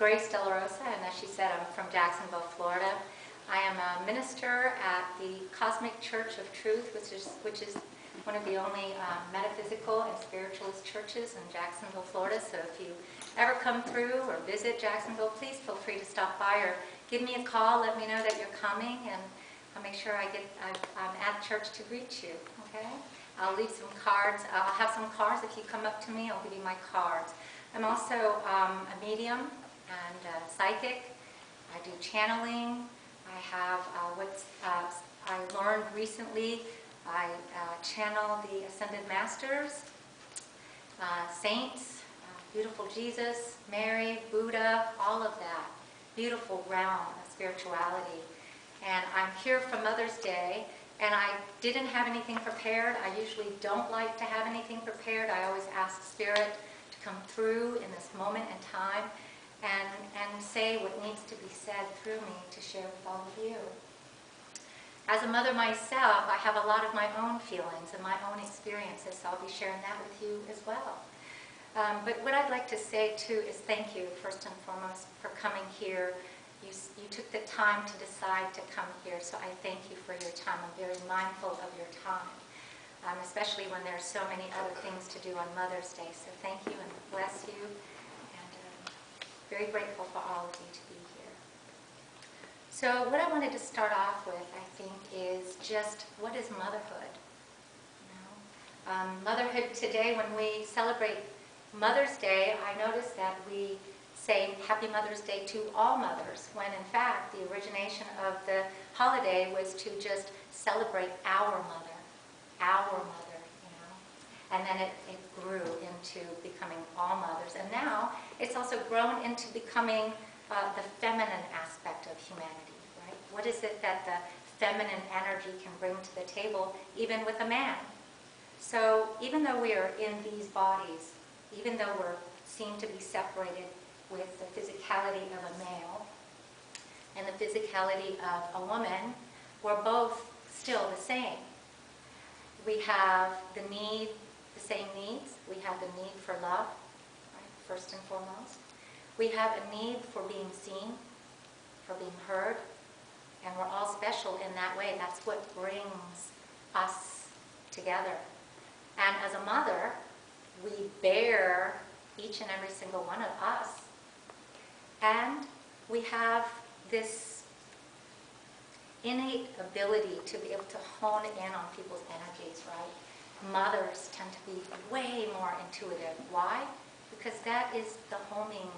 Grace Delarosa, and as she said, I'm from Jacksonville, Florida. I am a minister at the Cosmic Church of Truth, which is one of the only metaphysical and spiritualist churches in Jacksonville, Florida. So if you ever come through or visit Jacksonville, please feel free to stop by or give me a call. Let me know that you're coming, and I'll make sure I'm at church to greet you. Okay? I'll leave some cards. I'll have some cards. If you come up to me, I'll give you my cards. I'm also a medium and psychic. I do channeling. I have I learned recently. I channel the Ascended Masters, saints, beautiful Jesus, Mary, Buddha, all of that. Beautiful realm of spirituality. And I'm here for Mother's Day, and I didn't have anything prepared. I usually don't like to have anything prepared. I always ask Spirit to come through in this moment in time and say what needs to be said through me to share with all of you. As a mother myself, I have a lot of my own feelings and my own experiences, so I'll be sharing that with you as well. But what I'd like to say too is thank you, first and foremost, for coming here. You took the time to decide to come here, so I thank you for your time. I'm very mindful of your time, especially when there's so many other things to do on Mother's Day. So thank you and bless you, and very grateful for all of you to be here. So what I wanted to start off with, I think, is just what is motherhood? Motherhood today, when we celebrate Mother's Day, I noticed that we say Happy Mother's Day to all mothers, when in fact the origination of the holiday was to just celebrate our mother, and then it grew into becoming all mothers, and now it's also grown into becoming the feminine aspect of humanity, right? What is it that the feminine energy can bring to the table, even with a man? So even though we are in these bodies, even though we're seen to be separated with the physicality of a male and the physicality of a woman, we're both still the same. We have the same needs. We have the need for love, right, first and foremost. We have a need for being seen, for being heard, and we're all special in that way. That's what brings us together. And as a mother, we bear each and every single one of us. And we have this innate ability to be able to hone in on people's energies, right? Mothers tend to be way more intuitive. Why? Because that is the homing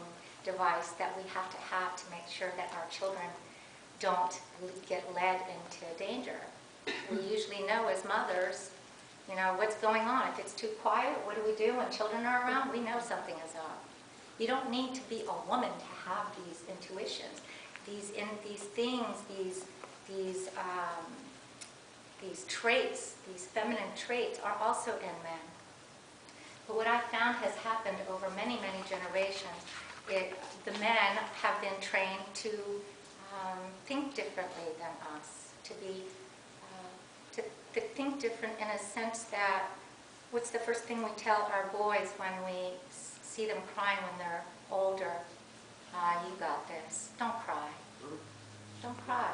device that we have to make sure that our children don't get led into danger. We usually know as mothers, what's going on. If it's too quiet, what do we do when children are around? We know something is up. You don't need to be a woman to have these intuitions, these things, these traits, these feminine traits are also in men. But what I found has happened over many, many generations, the men have been trained to think differently than us, to think different in a sense that, what's the first thing we tell our boys when we see them crying when they're older? You got this. Don't cry. Don't cry.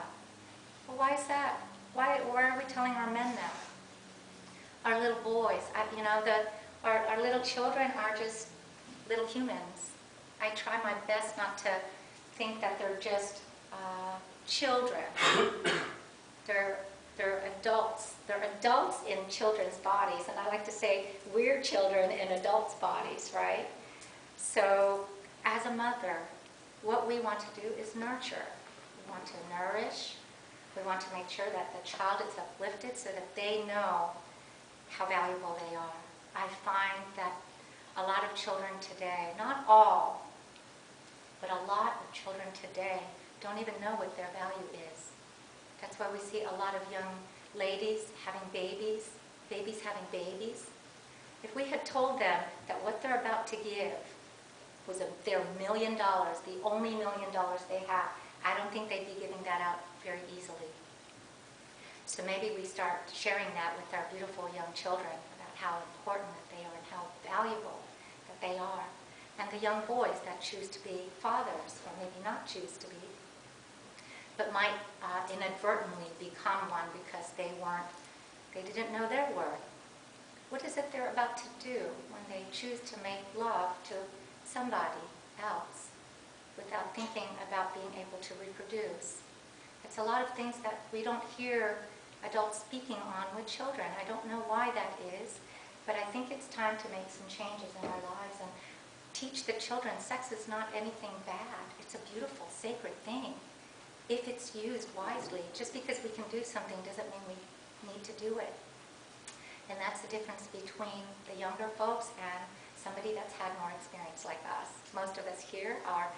Well, why is that? Why are we telling our men that? Our little boys, our little children are just little humans. I try my best not to think that they're just children. They're adults. They're adults in children's bodies, and I like to say we're children in adults' bodies, right? So, as a mother, what we want to do is nurture. We want to nourish. We want to make sure that the child is uplifted so that they know how valuable they are. I find that a lot of children today, not all, but a lot of children today don't even know what their value is. That's why we see a lot of young ladies having babies, babies having babies. If we had told them that what they're about to give was their $1 million, the only $1 million they have, I don't think they'd be giving that out very easily. So maybe we start sharing that with our beautiful young children about how important that they are and how valuable that they are. and the young boys that choose to be fathers, or maybe not choose to be, but might inadvertently become one because they didn't know their worth. What is it they're about to do when they choose to make love to somebody else without thinking about being able to reproduce? It's a lot of things that we don't hear adults speaking on with children. I don't know why that is, but I think it's time to make some changes in our lives and teach the children sex is not anything bad. It's a beautiful, sacred thing if it's used wisely. Just because we can do something doesn't mean we need to do it. And that's the difference between the younger folks and somebody that's had more experience like us. Most of us here are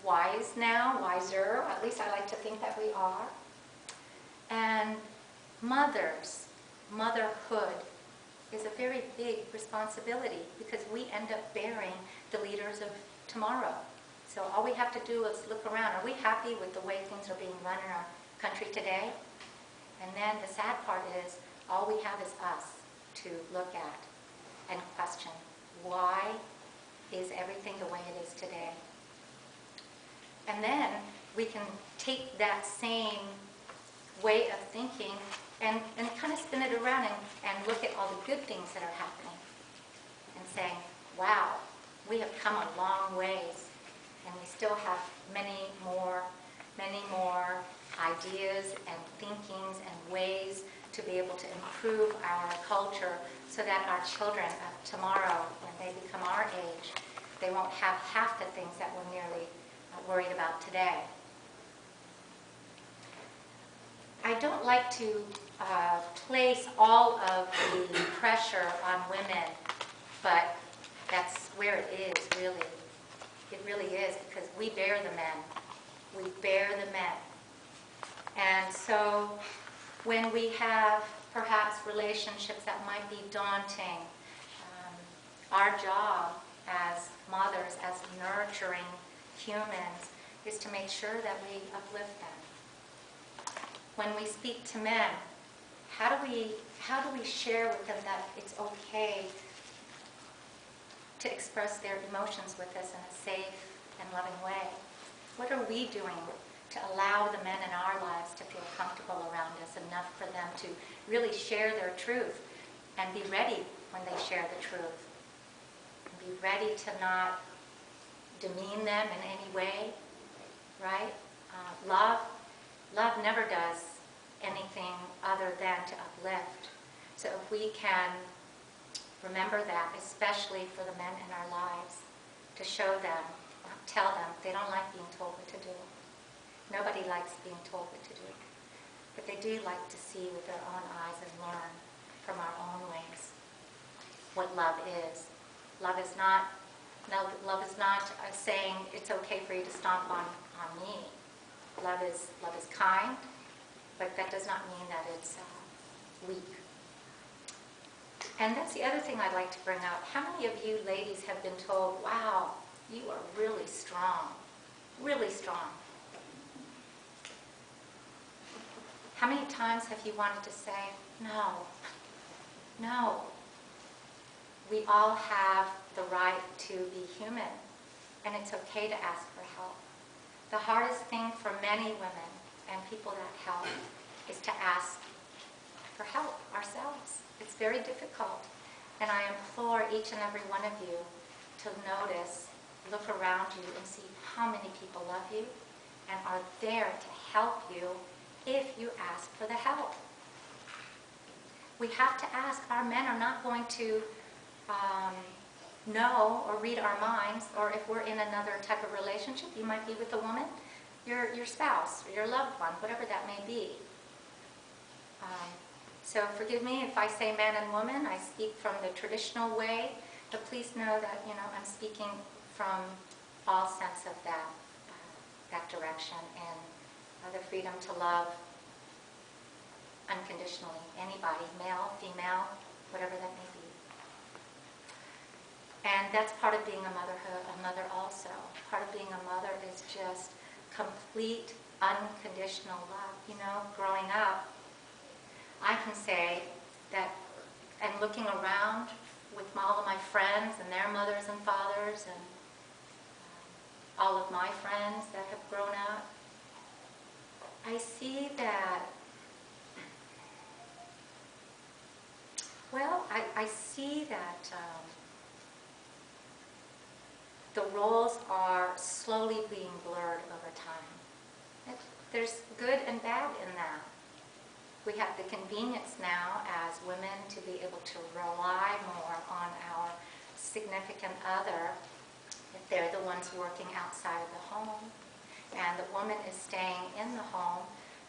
wise now, wiser, at least I like to think that we are. And mothers, motherhood is a very big responsibility because we end up bearing the leaders of tomorrow. So all we have to do is look around. Are we happy with the way things are being run in our country today? And then the sad part is all we have is us to look at and question. Why is everything the way it is today? And then we can take that same way of thinking and kind of spin it around and look at all the good things that are happening and saying, wow, we have come a long ways and we still have many more ideas and thinkings and ways to be able to improve our culture so that our children of tomorrow, when they become our age, they won't have half the things that we're nearly worried about today. I don't like to place all of the pressure on women, but that's where it is, really. It really is, because we bear the men. We bear the men. And so when we have perhaps relationships that might be daunting, our job as mothers, as nurturing humans, is to make sure that we uplift them. When we speak to men, how do we share with them that it's okay to express their emotions with us in a safe and loving way? What are we doing to allow the men in our lives to feel comfortable around us enough for them to really share their truth and be ready when they share the truth? And be ready to not demean them in any way, right? Love never does anything other than to uplift. So if we can remember that, especially for the men in our lives, to show them, tell them, they don't like being told what to do. Nobody likes being told what to do. But they do like to see with their own eyes and learn from our own ways what love is. Love is not saying it's okay for you to stomp on me. Love is kind, but that does not mean that it's weak. And that's the other thing I'd like to bring up. How many of you ladies have been told, wow, you are really strong, really strong? How many times have you wanted to say, no, no? We all have the right to be human, and it's okay to ask for help. The hardest thing for many women and people that help is to ask for help ourselves. It's very difficult, and I implore each and every one of you to notice, look around you and see how many people love you and are there to help you if you ask for the help. We have to ask. Our men are not going to know or read our minds, or if we're in another type of relationship, you might be with a woman, your spouse, or your loved one, whatever that may be. So forgive me if I say man and woman. I speak from the traditional way, but please know that I'm speaking from all sense of that direction and the freedom to love unconditionally anybody, male, female, whatever that may be. And that's part of being a mother also. Part of being a mother is just complete unconditional love. Growing up, I can say that, and looking around with all of my friends and their mothers and fathers, and all of my friends that have grown up, I see that, well, I see that the roles are slowly being blurred over time. There's good and bad in that. We have the convenience now as women to be able to rely more on our significant other if they're the ones working outside of the home. And the woman is staying in the home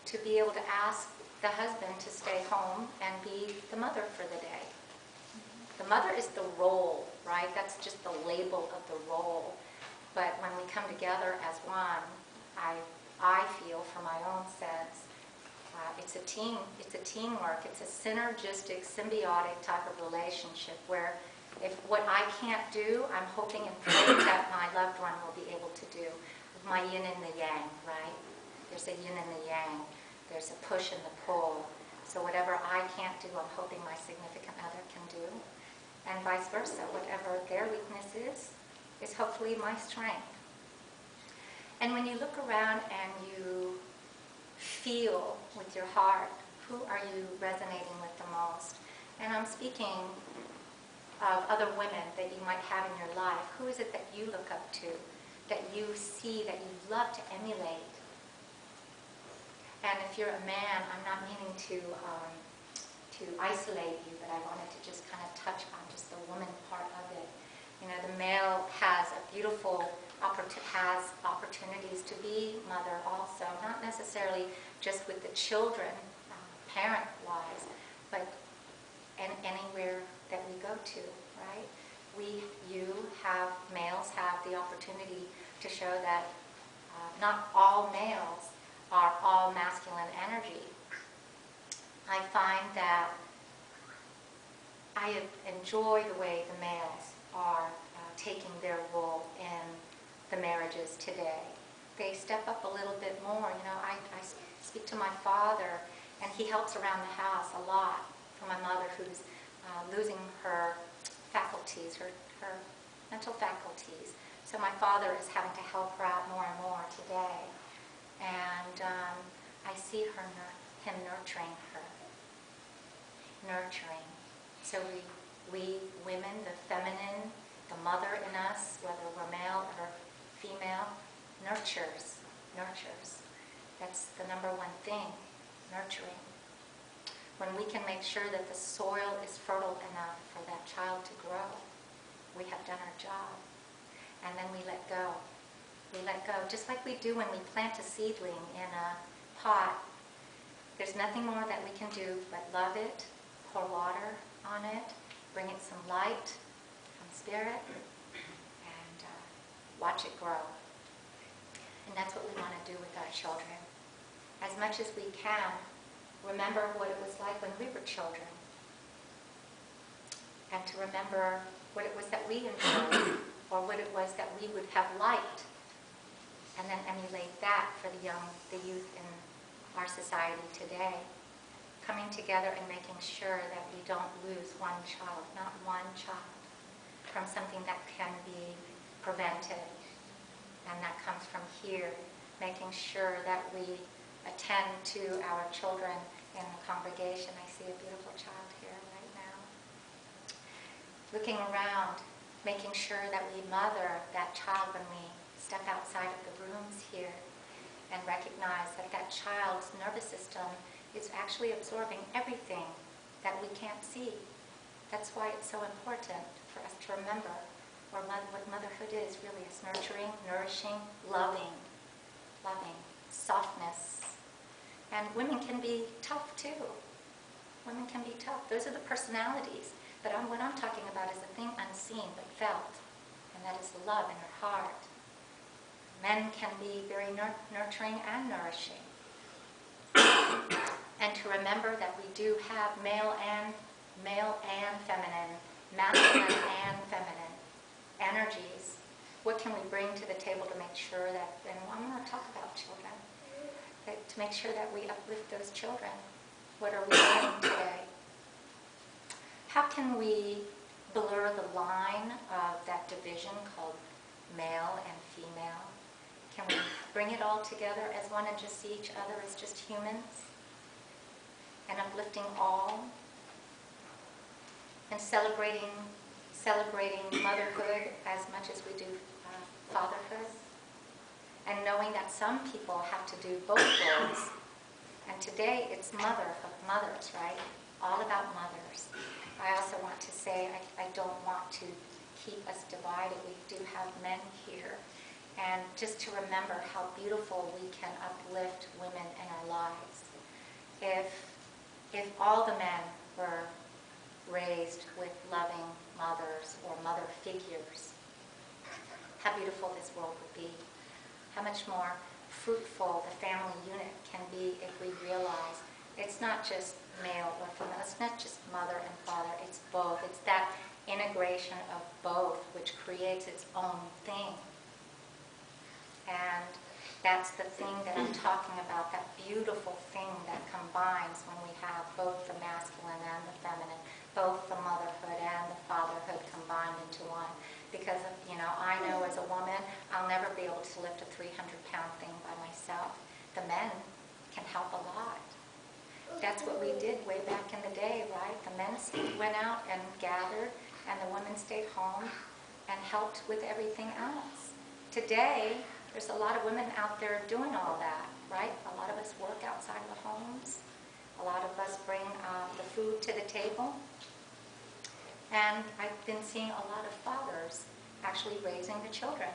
to be able to ask the husband to stay home and be the mother for the day. The mother is the role, right? That's just the label of the role. But when we come together as one, I feel, from my own sense, it's a teamwork. It's a synergistic, symbiotic type of relationship where if what I can't do, I'm hoping and praying that my loved one will be able to do. My yin and the yang, right? There's a yin and the yang. There's a push and the pull. So whatever I can't do, I'm hoping my significant other can do. And vice versa. Whatever their weakness is hopefully my strength. And when you look around and you feel with your heart, who are you resonating with the most? And I'm speaking of other women that you might have in your life. Who is it that you look up to, that you see, that you love to emulate? And if you're a man, I'm not meaning to isolate you, but I wanted to just kind of touch on just the woman part of it. You know, the male has a beautiful opportunities to be mother also, not necessarily just with the children, parent-wise, but anywhere that we go to, right? Males have the opportunity to show that not all males are all masculine energy. I find that I enjoy the way the males are taking their role in the marriages today. They step up a little bit more. You know, I speak to my father, and he helps around the house a lot for my mother, who's losing her faculties, her mental faculties. So my father is having to help her out more and more today. And I see him nurturing her. Nurturing. So we women, the feminine, the mother in us, whether we're male or female, nurtures. That's the number one thing, nurturing. When we can make sure that the soil is fertile enough for that child to grow, we have done our job. And then we let go. We let go, just like we do when we plant a seedling in a pot. There's nothing more that we can do but love it, pour water on it, bring it some light from spirit, and watch it grow. And that's what we want to do with our children. As much as we can, remember what it was like when we were children. And to remember what it was that we enjoyed, or what it was that we would have liked. And then emulate that for the youth in our society today. Coming together and making sure that we don't lose one child, not one child, from something that can be prevented. And that comes from here, making sure that we attend to our children in the congregation. I see a beautiful child here right now. Looking around, making sure that we mother that child when we step outside of the rooms here, and recognize that that child's nervous system is actually absorbing everything that we can't see. That's why it's so important for us to remember what motherhood is really. It's nurturing, nourishing, loving, softness. And women can be tough too. Women can be tough. Those are the personalities. But what I'm talking about is the thing unseen but felt, and that is the love in her heart. Men can be very nurturing and nourishing. And to remember that we do have male and feminine, masculine and feminine energies. What can we bring to the table to make sure that, and I'm going to talk about children, to make sure that we uplift those children. What are we doing today? How can we blur the line of that division called male and female? Can we bring it all together as one and just see each other as just humans? And uplifting all? And celebrating motherhood as much as we do fatherhood? And knowing that some people have to do both roles. And today it's mothers, right? All about mothers. I also want to say I don't want to keep us divided. We do have men here. And just to remember how beautiful we can uplift women in our lives. If all the men were raised with loving mothers or mother figures, how beautiful this world would be. How much more fruitful the family unit can be if we realize it's not just male or female, it's not just mother and father, it's both. It's that integration of both which creates its own thing. And that's the thing that I'm talking about, that beautiful thing that combines when we have both the masculine and the feminine, both the motherhood and the fatherhood combined into one. Because, I know as a woman, I'll never be able to lift a 300-pound thing by myself. The men can help a lot. That's what we did way back in the day, right? The men went out and gathered, and the women stayed home and helped with everything else. Today, there's a lot of women out there doing all that, right? A lot of us work outside of the homes. A lot of us bring the food to the table. And I've been seeing a lot of fathers actually raising the children.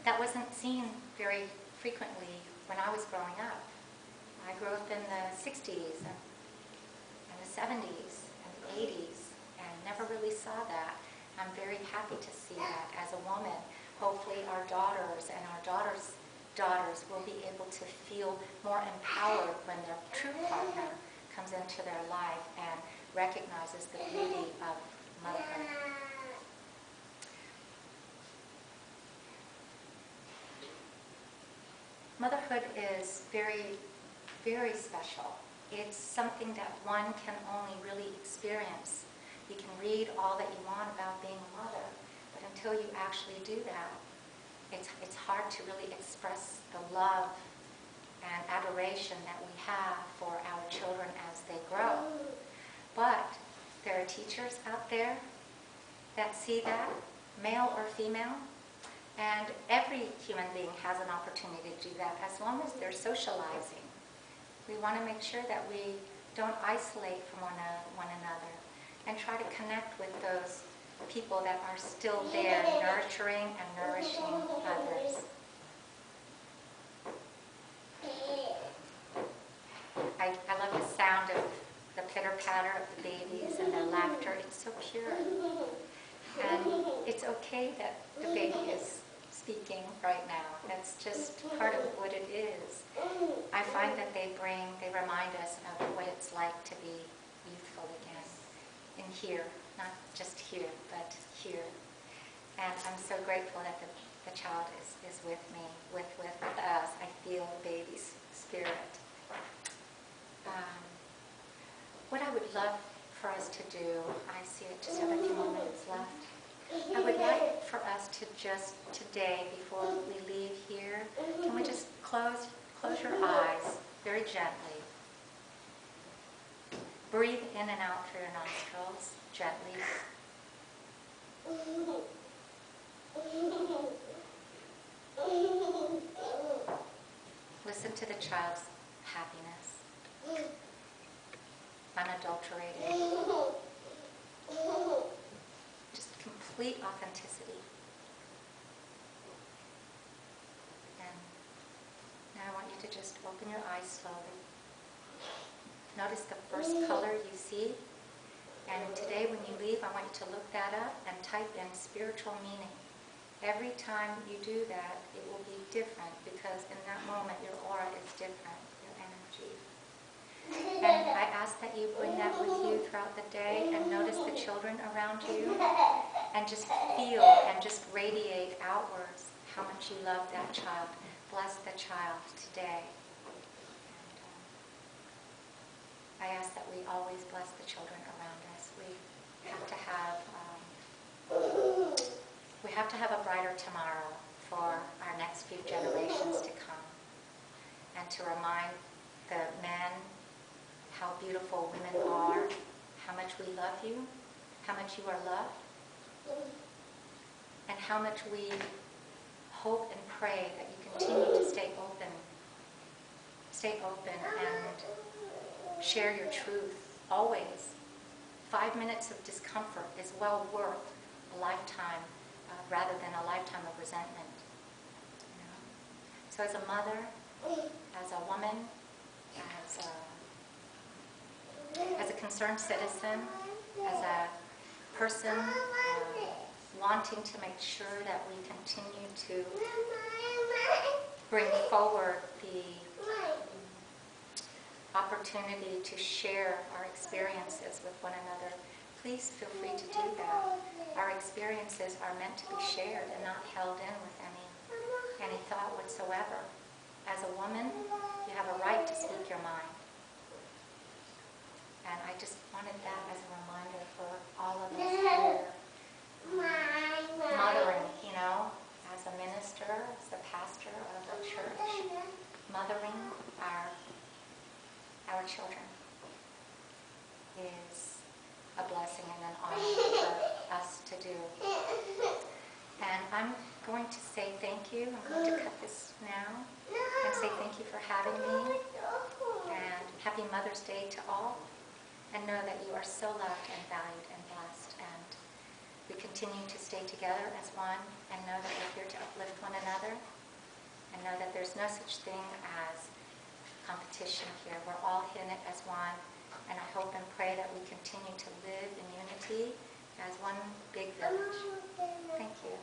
That wasn't seen very frequently when I was growing up. I grew up in the 60s and the 70s and the 80s and never really saw that. I'm very happy to see that as a woman. Hopefully our daughters and our daughters' daughters will be able to feel more empowered when their true partner comes into their life and recognizes the beauty of motherhood. Motherhood is very, very special. It's something that one can only really experience. You can read all that you want about being a mother, but until you actually do that, it's hard to really express the love and adoration that we have for our children as they grow. But there are teachers out there that see that, male or female, and every human being has an opportunity to do that as long as they're socializing. We want to make sure that we don't isolate from one another and try to connect with those people that are still there, nurturing and nourishing others. I love the sound of the pitter-patter of the babies and their laughter. It's so pure. And it's okay that the baby is speaking right now. That's just part of what it is. I find that they remind us of what it's like to be youthful again. In here, not just here, but here. And I'm so grateful that the child is with me, with us. I feel the baby's spirit. What I would love for us to do, I see it just have a few more minutes left. I would like for us to just today, before we leave here, can we just close your eyes very gently. Breathe in and out through your nostrils, gently. Listen to the child's happiness, unadulterated, just complete authenticity. And now I want you to just open your eyes slowly. Notice the first color you see. And today when you leave, I want you to look that up and type in spiritual meaning. Every time you do that, it will be different because in that moment your aura is different, your energy. And I ask that you bring that with you throughout the day and notice the children around you and just feel and just radiate outwards how much you love that child. Bless the child today. I ask that we always bless the children around us. We have to have a brighter tomorrow for our next few generations to come, and to remind the men how beautiful women are, how much we love you, how much you are loved, and how much we hope and pray that you continue to stay open and share your truth always. 5 minutes of discomfort is well worth a lifetime, rather than a lifetime of resentment. You know? So as a mother, as a woman, as a concerned citizen, as a person wanting to make sure that we continue to bring forward the opportunity to share our experiences with one another, please feel free to do that. Our experiences are meant to be shared and not held in with any thought whatsoever. As a woman, you have a right to speak your mind. And I just wanted that as a reminder for all of us here. Mothering, you know, as a minister, as the pastor of a church, mothering our children is a blessing and an honor for us to do. And I'm going to say thank you. I'm going to cut this now and say thank you for having me. And happy Mother's Day to all. And know that you are so loved and valued and blessed. And we continue to stay together as one and know that we're here to uplift one another. And know that there's no such thing as competition here. We're all in it as one. And I hope and pray that we continue to live in unity as one big village. Thank you.